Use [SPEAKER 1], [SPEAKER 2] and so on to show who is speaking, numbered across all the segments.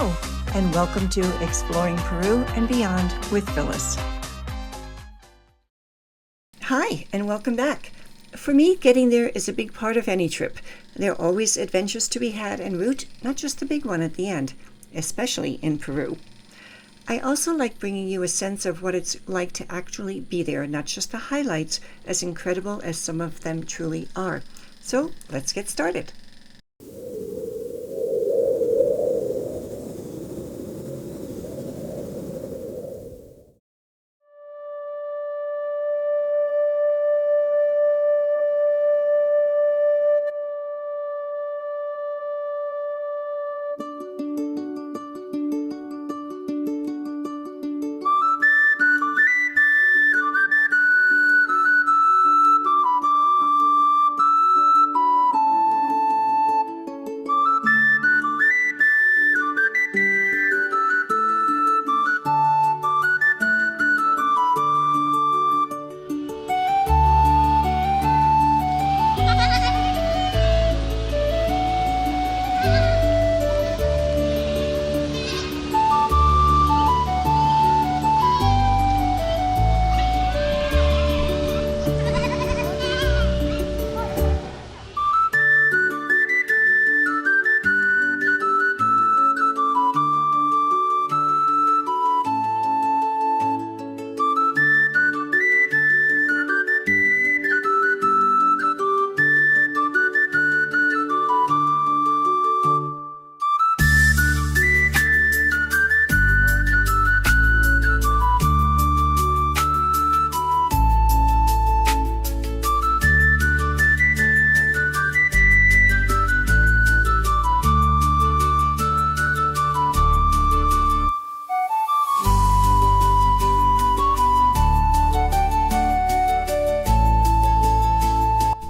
[SPEAKER 1] Hello, and welcome to Exploring Peru and Beyond with Phyllis. Hi, and welcome back. For me, getting there is a big part of any trip. There are always adventures to be had en route, not just the big one at the end, especially in Peru. I also like bringing you a sense of what it's like to actually be there, not just the highlights, as incredible as some of them truly are. So let's get started.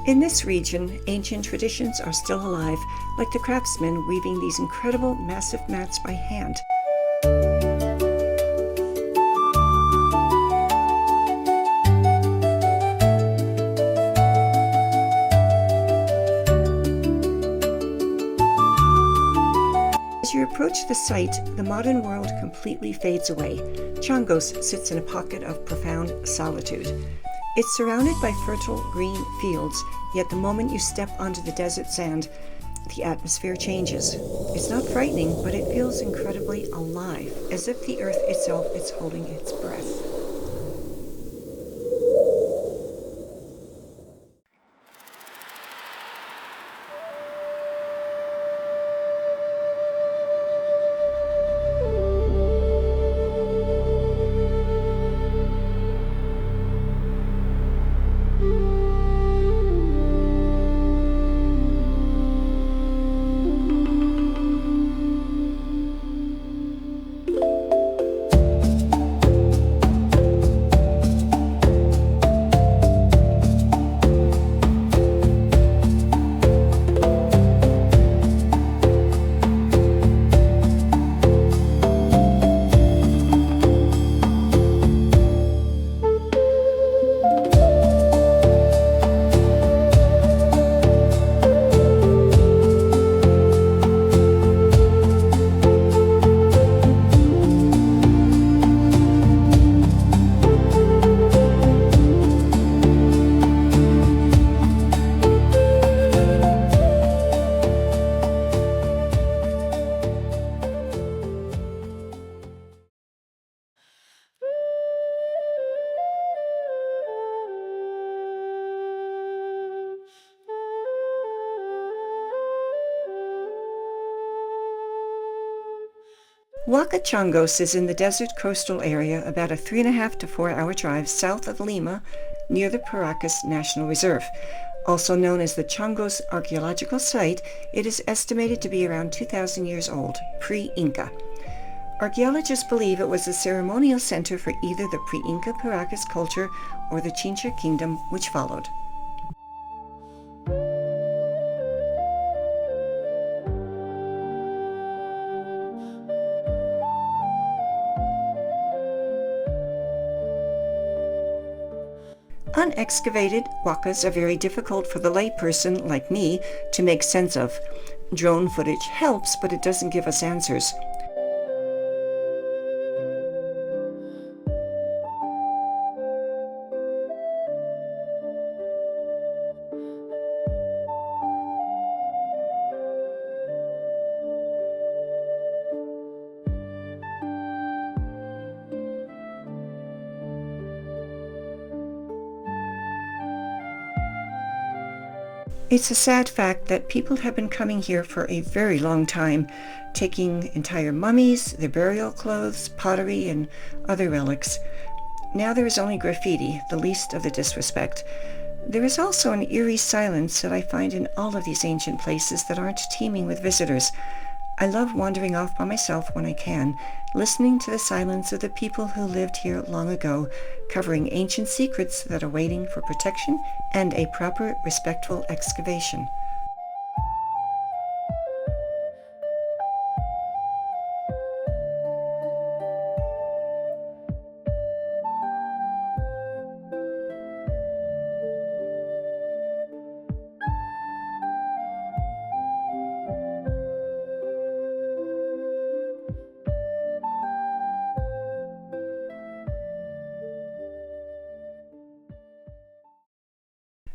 [SPEAKER 1] In this region, ancient traditions are still alive, like the craftsmen weaving these incredible, massive mats by hand. As you approach the site, the modern world completely fades away. Chongos sits in a pocket of profound solitude. It's surrounded by fertile green fields, yet the moment you step onto the desert sand, the atmosphere changes. It's not frightening, but it feels incredibly alive, as if the earth itself is holding its breath. Huaca Chongos is in the desert coastal area about a 3.5 to 4 hour drive south of Lima, near the Paracas National Reserve. Also known as the Chongos Archaeological Site, it is estimated to be around 2,000 years old, pre-Inca. Archaeologists believe it was a ceremonial center for either the pre-Inca Paracas culture or the Chincha kingdom, which followed. Unexcavated Huacas are very difficult for the layperson like me to make sense of. Drone footage helps, but it doesn't give us answers. It's a sad fact that people have been coming here for a very long time, taking entire mummies, their burial clothes, pottery, and other relics. Now there is only graffiti, the least of the disrespect. There is also an eerie silence that I find in all of these ancient places that aren't teeming with visitors. I love wandering off by myself when I can, listening to the silence of the people who lived here long ago, covering ancient secrets that are waiting for protection and a proper, respectful excavation.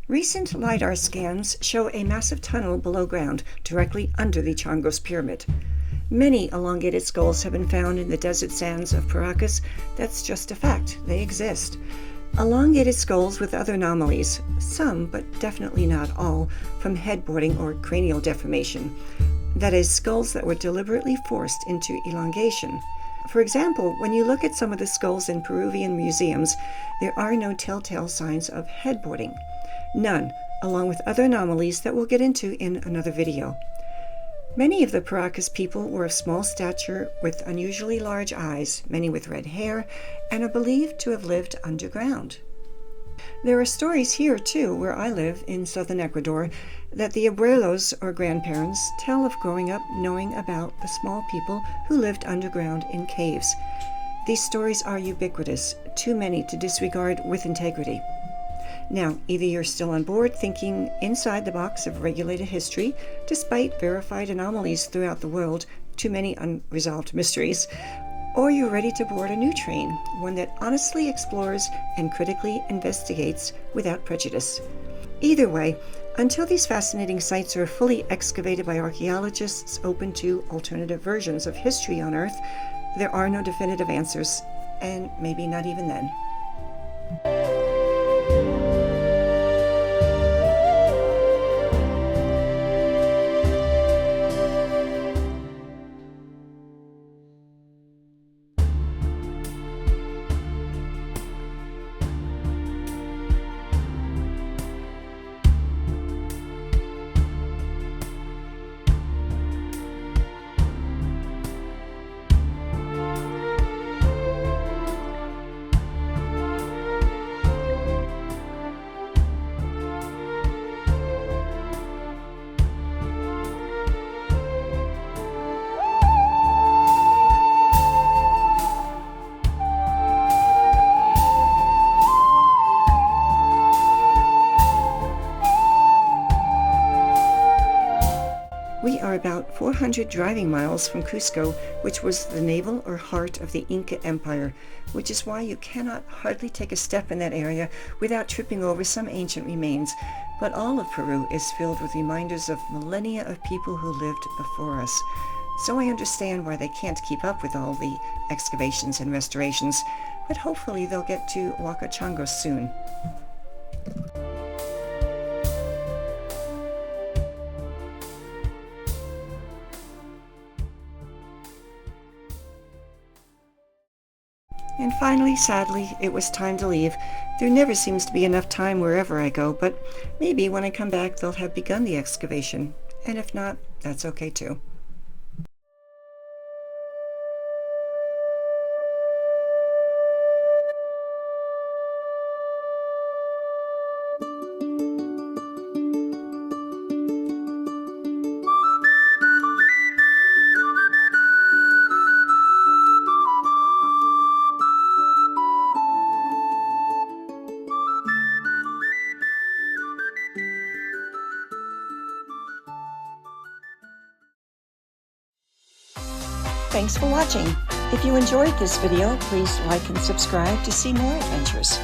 [SPEAKER 1] Recent LiDAR scans show a massive tunnel below ground, directly under the Chongos Pyramid. Many elongated skulls have been found in the desert sands of Paracas. That's just a fact. They exist. Elongated skulls with other anomalies, some, but definitely not all, from headboarding or cranial deformation. That is, skulls that were deliberately forced into elongation. For example, when you look at some of the skulls in Peruvian museums, there are no telltale signs of headboarding. None, along with other anomalies that we'll get into in another video. Many of the Paracas people were of small stature with unusually large eyes, many with red hair, and are believed to have lived underground. There are stories here, too, where I live in southern Ecuador, that the abuelos, or grandparents, tell of growing up knowing about the small people who lived underground in caves. These stories are ubiquitous, too many to disregard with integrity. Now, either you're still on board thinking inside the box of regulated history, despite verified anomalies throughout the world, too many unresolved mysteries, or you're ready to board a new train, one that honestly explores and critically investigates without prejudice. Either way, until these fascinating sites are fully excavated by archaeologists open to alternative versions of history on Earth, there are no definitive answers, and maybe not even then. We are about 400 driving miles from Cusco, which was the navel or heart of the Inca Empire, which is why you cannot hardly take a step in that area without tripping over some ancient remains. But all of Peru is filled with reminders of millennia of people who lived before us. So I understand why they can't keep up with all the excavations and restorations, but hopefully they'll get to Huaca Chongos soon. And finally, sadly, it was time to leave. There never seems to be enough time wherever I go, but maybe when I come back they'll have begun the excavation. And if not, that's okay too. Thanks for watching. If you enjoyed this video, please like and subscribe to see more adventures.